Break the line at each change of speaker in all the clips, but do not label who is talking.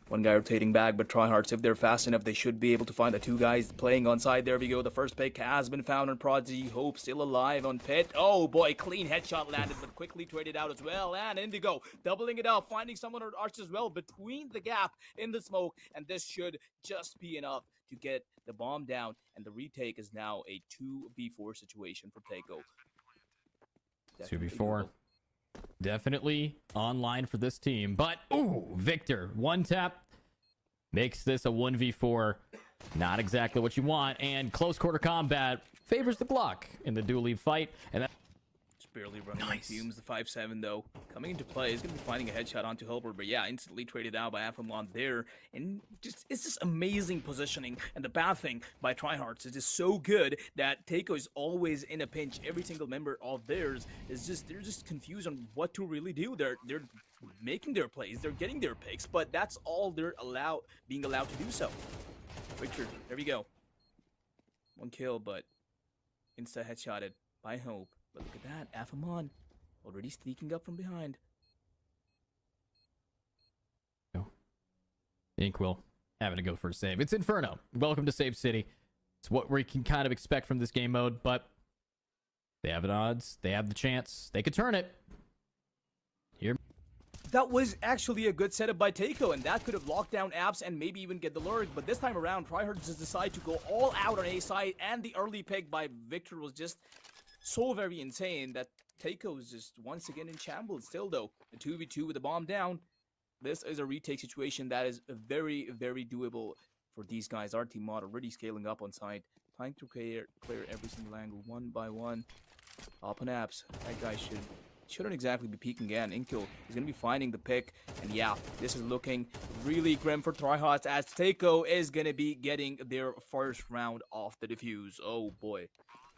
One guy rotating back, but TryHearts, if they're fast enough, they should be able to find the two guys playing on side. There we go. The first pick has been found on Prodigy. Hope still alive on Pit. Oh boy, clean headshot landed, but quickly traded out as well. And Indigo doubling it up, finding someone on Arch as well between the gap in the smoke. And this should just be enough to get the bomb down. And the retake is now a 2v4 situation for Teiko.
2v4. Definitely online for this team, but ooh, Victor, one tap makes this a 1v4. Not exactly what you want, and close quarter combat favors the Glock in the dual lead fight, and that
just barely running on fumes. The 5-7 though coming into play is going to be finding a headshot onto Helper, but yeah, instantly traded out by Afamon there, and just it's just amazing positioning. And the bad thing by TryHearts is just so good that Teiko is always in a pinch. Every single member of theirs is just they're just confused on what to really do. They're making their plays, they're getting their picks, but that's all they're being allowed to do so. Victor, there we go. One kill, but insta headshotted by Hope. But look at that, Afamon already sneaking up from behind.
Inkwell having to go for a save. It's Inferno. Welcome to Save City. It's what we can kind of expect from this game mode, but they have the odds, they have the chance, they could turn it. Here.
That was actually a good setup by Teiko, and that could have locked down Abs and maybe even get the lurk, but this time around, TryHearts just decided to go all out on A side, and the early pick by Victor was just so very insane that Teiko is just once again in shambles. Still though, a 2v2 with the bomb down. This is a retake situation that is very, very doable for these guys. Our team mod already scaling up on side, trying to clear every single angle one by one. Up on Abs, that guy shouldn't exactly be peeking again. Inkyo is going to be finding the pick, and yeah, this is looking really grim for TryHearts as Teiko is going to be getting their first round off the defuse. Oh boy,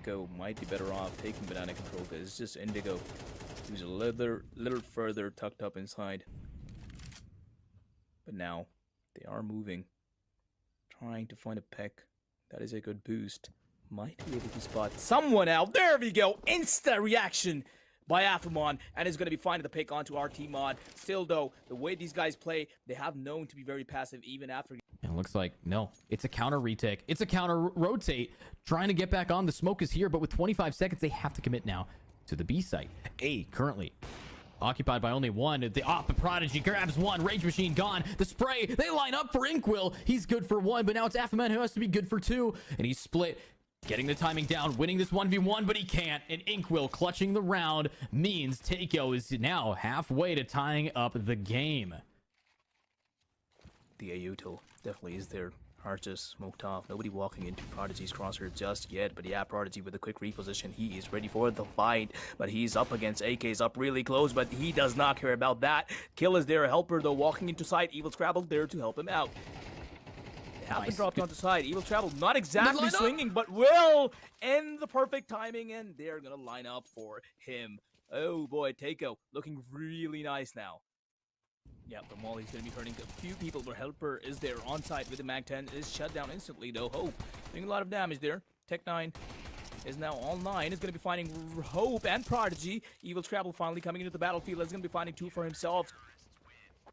Teiko might be better off taking banana control because it's just Indigo who's a little further tucked up inside. But now they are moving, trying to find a pick. That is a good boost. Might be able to spot someone out. There we go. Insta reaction by Afamon, and is going to be finding the pick onto our team mod. Still though, the way these guys play, they have known to be very passive even after.
And it looks like, no, it's a counter retake. It's a counter rotate. Trying to get back on. The smoke is here, but with 25 seconds, they have to commit now to the B site. A currently occupied by only one. The Prodigy grabs one. Rage Machine gone. The spray, they line up for Inkwell. He's good for one, but now it's Afamon who has to be good for two. And he's split. Getting the timing down, winning this 1v1, but he can't. And Inkwell clutching the round means Teiko is now halfway to tying up the game.
The Ayuto definitely is there. Heart just smoked off. Nobody walking into Prodigy's crosshair just yet. But yeah, Prodigy with a quick reposition. He is ready for the fight. But he's up against AK's up really close. But he does not care about that. Kill is there. Helper though walking into side. Evil Scrabble there to help him out. Have been dropped onto side. Evil Travel not exactly swinging, but will end the perfect timing, and they're gonna line up for him. Oh boy, Teiko looking really nice now. Yeah, the Molly's gonna be hurting a few people, but Helper is there on side with the Mag 10 is shut down instantly though. Hope doing a lot of damage there. Tech 9 is now online. Is gonna be finding Hope and Prodigy. Evil Travel finally coming into the battlefield. Is gonna be finding two for himself.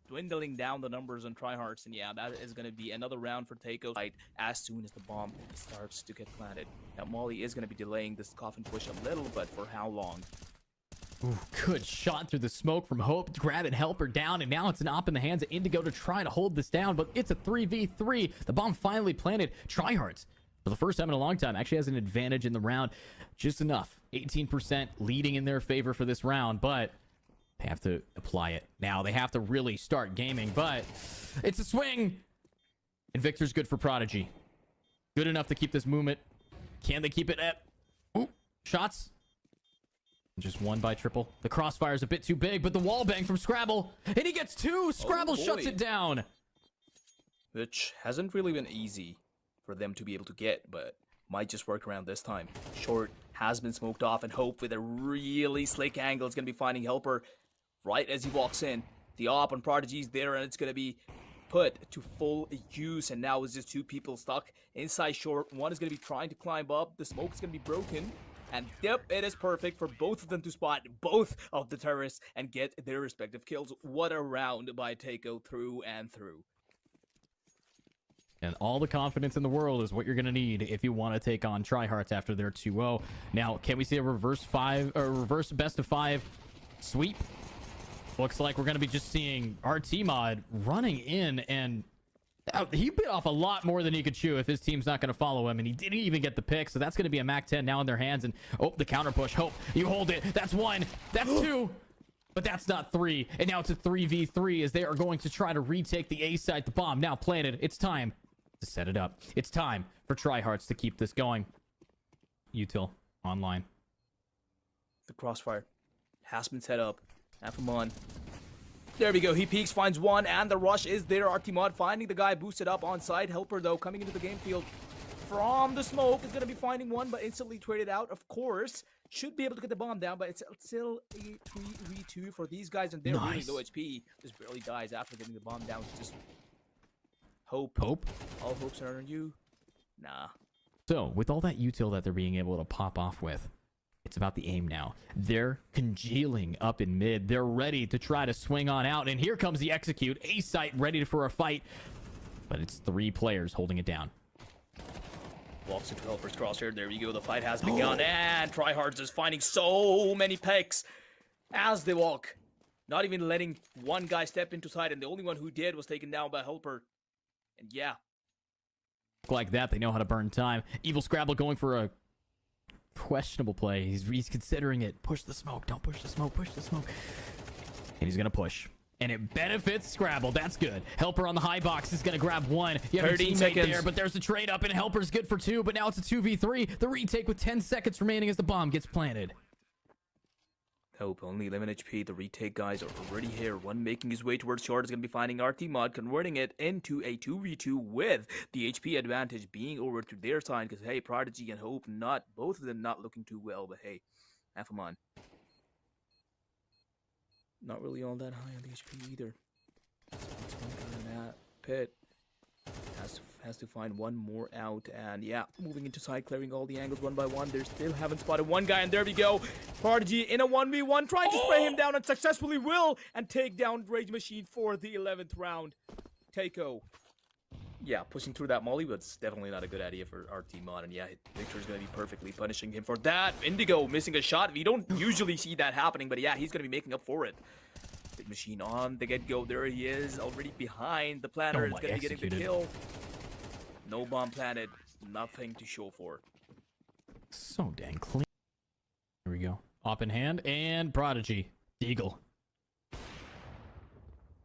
Dwindling down the numbers on TryHearts, and yeah, that is going to be another round for Teiko as soon as the bomb starts to get planted. Now, Molly is going to be delaying this coffin push a little, but for how long?
Ooh, good shot through the smoke from Hope to grab and help her down, and now it's an op in the hands of Indigo to try to hold this down, but it's a 3v3. The bomb finally planted. TryHearts, for the first time in a long time, actually has an advantage in the round. Just enough. 18% leading in their favor for this round, but they have to apply it now. They have to really start gaming, but it's a swing. And Victor's good for Prodigy. Good enough to keep this movement. Can they keep it at... Ooh, shots. Just one by triple. The crossfire is a bit too big, but the wall bang from Scrabble. And he gets two. Scrabble shuts it down.
Which hasn't really been easy for them to be able to get, but might just work around this time. Short has been smoked off, and Hope with a really slick angle is going to be finding Helper right as he walks in. The op on Prodigy's there, and it's going to be put to full use, and now it's just two people stuck inside short. One is going to be trying to climb up. The smoke is going to be broken, and yep, it is perfect for both of them to spot both of the terrorists and get their respective kills. What a round by Teiko through and through.
And all the confidence in the world is what you're going to need if you want to take on TryHearts after their 2-0. Now, can we see a reverse best of 5 sweep? Looks like we're going to be just seeing RT Mod running in, and he bit off a lot more than he could chew if his team's not going to follow him, and he didn't even get the pick. So that's going to be a Mac 10 now in their hands. And oh, the counter push. Hope you hold it. That's 1. That's 2. But that's not 3. And now it's a 3v3 as they are going to try to retake the A site. The bomb now planted. It's time to set it up. It's time for TryHearts to keep this going. Util online.
The crossfire has been set up. Afamon. There we go. He peeks, finds 1, and the rush is there. Artimod finding the guy boosted up on side. Helper, though, coming into the game field from the smoke is going to be finding 1, but instantly traded out, of course. Should be able to get the bomb down, but it's still a 3v2 for these guys, and they're really low HP. Just barely dies after getting the bomb down. Just hope. All hopes are on you. Nah.
So, with all that util that they're being able to pop off with, it's about the aim now. They're congealing up in mid. They're ready to try to swing on out, and here comes the execute. A site ready for a fight, but it's 3 players holding it down.
Walks into Helper's crosshair. There we go. The fight has begun, and TryHearts is finding so many picks as they walk. Not even letting one guy step into sight, and the only one who did was taken down by Helper. And yeah.
Like that, they know how to burn time. Evil Scrabble going for a questionable play. He's considering it. Push the smoke. Don't push the smoke. Push the smoke. And he's going to push. And it benefits Scrabble. That's good. Helper on the high box is going to grab 1. You have a teammate there, but there's the trade up, and Helper's good for 2, but now it's a 2v3. The retake with 10 seconds remaining as the bomb gets planted.
Hope only 11 HP. The retake guys are already here. 1 making his way towards short is going to be finding RT Mod, converting it into a 2v2 with the HP advantage being over to their side. Because hey, Prodigy and Hope, both of them not looking too well. But hey, Afamon not really all that high on the HP either. That's one guy in that pit. Has to find 1 more out, and yeah, moving into side, clearing all the angles 1 by 1. They still haven't spotted 1 guy, and there we go. Prodigy in a 1v1, trying to spray him down, and successfully will, and take down Rage Machine for the 11th round. Teiko. Yeah, pushing through that molly, but it's definitely not a good idea for RT Mod, and yeah, Victor's gonna be perfectly punishing him for that. Indigo missing a shot. We don't usually see that happening, but yeah, he's gonna be making up for it. Big Machine on the get-go. There he is, already behind the planner. Is gonna be getting the kill. No bomb planted, nothing to show for.
So dang clean. Here we go. Op in hand, and Prodigy. Eagle.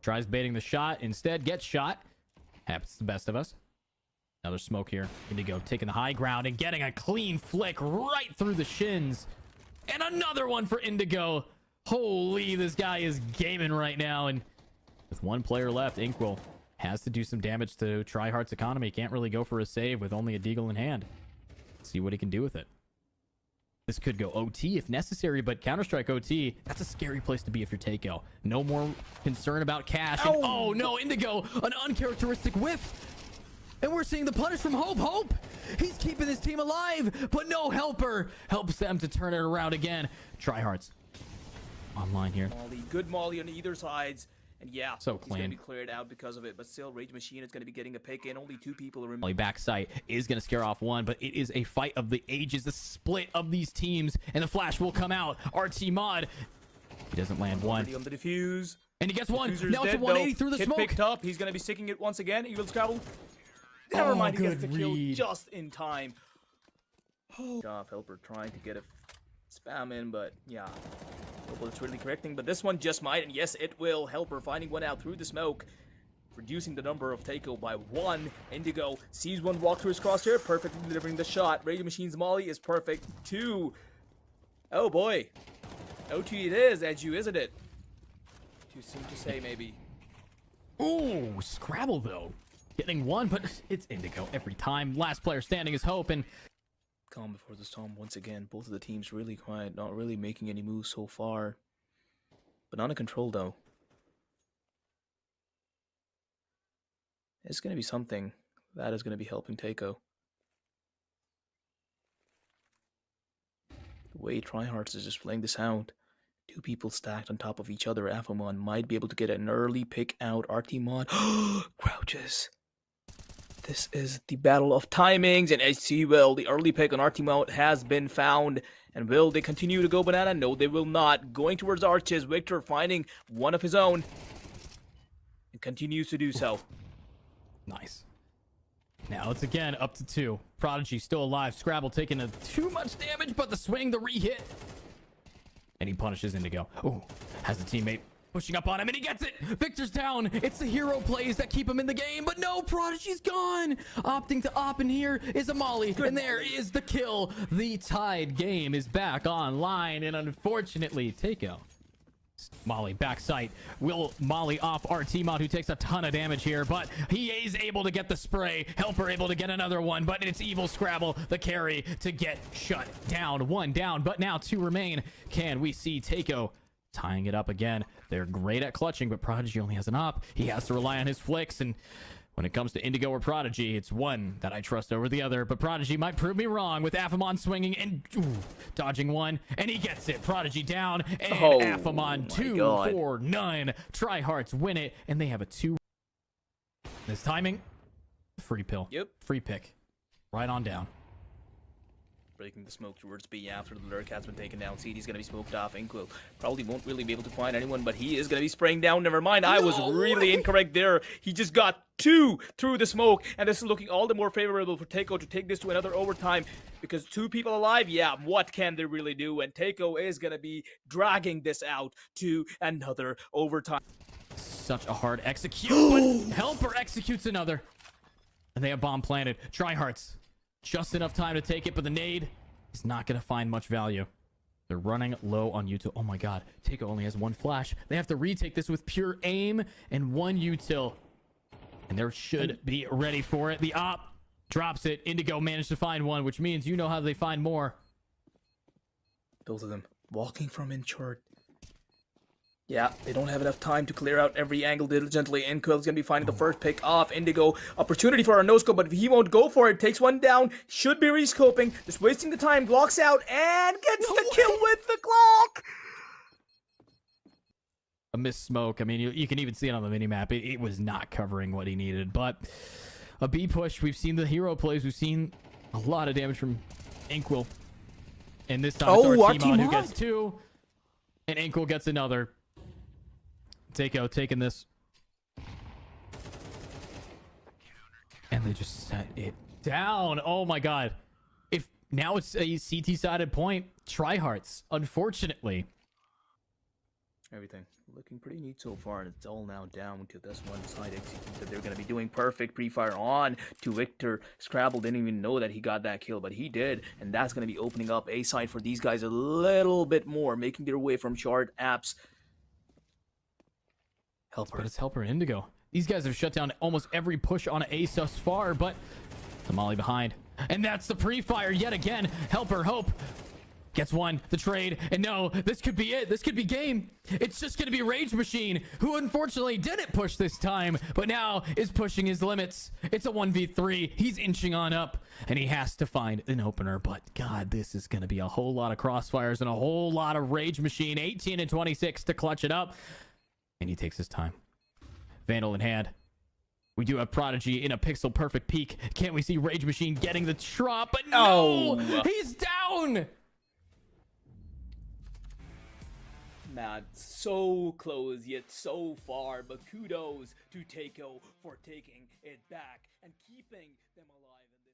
Tries baiting the shot, instead gets shot. Happens to the best of us. Another smoke here. Indigo taking the high ground and getting a clean flick right through the shins. And another one for Indigo. Holy, this guy is gaming right now. And with 1 player left, Inkwell has to do some damage to TryHearts' economy. Can't really go for a save with only a deagle in hand. See what he can do with it. This could go OT if necessary, but Counter-Strike OT, that's a scary place to be if you're Teiko. No more concern about cash. And, oh no, Indigo, an uncharacteristic whiff. And we're seeing the punish from Hope. Hope, he's keeping his team alive, but no Helper helps them to turn it around again. TryHearts online here.
Molly, good Molly on either sides. And yeah,
so
he's
clean.
going to be cleared out because of it, but still, Rage Machine is going to be getting a pick in. Only 2 people are remaining.
Back sight is going to scare off 1, but it is a fight of the ages, the split of these teams, and the flash will come out. RT Mod, he doesn't land 1.
On the defuse.
And he gets 1. Now it's a
dead,
180 through the
Kid
smoke.
Picked up. He's going to be sticking it once again. Evil Scrabble. Never mind, he gets the kill just in time. Helper trying to get a spam in, but yeah. Well, it's really correcting, but this one just might, and yes, it will. Helper finding 1 out through the smoke, reducing the number of Teiko by 1. Indigo sees 1 walk through his crosshair, perfectly delivering the shot. Radio Machine's molly is perfect. 2. Oh boy. OT it is, Edu, isn't it? Too soon to say, maybe.
Ooh, Scrabble though. Getting 1, but it's Indigo every time. Last player standing is Hope, and
calm before the storm once again. Both of the teams really quiet, not really making any moves so far. But under control though. It's going to be something that is going to be helping Teiko. The way TryHearts is just playing this out. 2 people stacked on top of each other. Afamon might be able to get an early pick out. RT Mod crouches. This is the battle of timings, and as you will, the early pick on our team out has been found. And will they continue to go banana? No, they will not. Going towards Arches, Victor finding one of his own. And continues to do so.
Nice. Now it's again up to 2. Prodigy still alive. Scrabble taking too much damage, but the swing, the re-hit. And he punishes Indigo. Oh, has a teammate pushing up on him, and he gets it. Victor's down. It's the hero plays that keep him in the game, but no, Prodigy's gone. Opting to op, and here is a Molly, and there is the kill. The tied game is back online, and unfortunately, Teiko. Molly backside will Molly off our teammate, who takes a ton of damage here, but he is able to get the spray. Helper able to get another one, but it's Evil Scrabble, the carry, to get shut down. 1 down, but now 2 remain. Can we see Teiko tying it up again? They're great at clutching, but Prodigy only has an op. He has to rely on his flicks, and when it comes to Indigo or Prodigy, it's one that I trust over the other, but Prodigy might prove me wrong with Affamon swinging and dodging one, and he gets it. Prodigy down, and Affamon 2 for 9. TryHearts win it, and they have a 2. This timing, free pill.
Yep.
Free pick. Right on down.
Breaking the smoke towards B after the lurk has been taken down. CD's going to be smoked off. Inquil probably won't really be able to find anyone, but he is going to be spraying down. Never mind, I was really incorrect there. He just got 2 through the smoke, and this is looking all the more favorable for Teiko to take this to another overtime, because 2 people alive, yeah, what can they really do? And Teiko is going to be dragging this out to another overtime.
Such a hard execute, but Helper executes another. And they have bomb planted. TryHearts. Just enough time to take it, but the nade is not going to find much value. They're running low on util. Oh my god. Teiko only has 1 flash. They have to retake this with pure aim and 1 util. And they should be ready for it. The op drops it. Indigo managed to find 1, which means you know how they find more.
Both of them walking from in short. Yeah, they don't have enough time to clear out every angle diligently. Inquil's gonna be finding the first pick off. Indigo, opportunity for a no-scope, but if he won't go for it, takes 1 down, should be rescoping, just wasting the time, Glocks out, and gets the kill with the Glock!
A missed smoke. I mean, you can even see it on the minimap. It was not covering what he needed, but a B push. We've seen the hero plays. We've seen a lot of damage from Inkwell. And this time it's our team on who gets 2, and Inkwell gets another. Teiko taking this. And they just set it down. Oh my god. If now it's a CT-sided point, TryHearts, unfortunately.
Everything looking pretty neat so far, and it's all now down to this one side execute that they're going to be doing. Perfect pre-fire on to Victor. Scrabble didn't even know that he got that kill, but he did, and that's going to be opening up A side for these guys a little bit more, making their way from shard apps. Helper.
But it's Helper and Indigo. These guys have shut down almost every push on Ace thus far, but Tamale behind. And that's the pre-fire yet again. Helper Hope gets 1, the trade, and no, this could be it. This could be game. It's just going to be Rage Machine, who unfortunately didn't push this time, but now is pushing his limits. It's a 1v3. He's inching on up, and he has to find an opener. But God, this is going to be a whole lot of crossfires and a whole lot of Rage Machine. 18 and 26 to clutch it up. And he takes his time. Vandal in hand. We do have Prodigy in a pixel perfect peak. Can't we see Rage Machine getting the drop? But no! He's down!
Man, so close yet so far, but kudos to Teiko for taking it back and keeping them alive.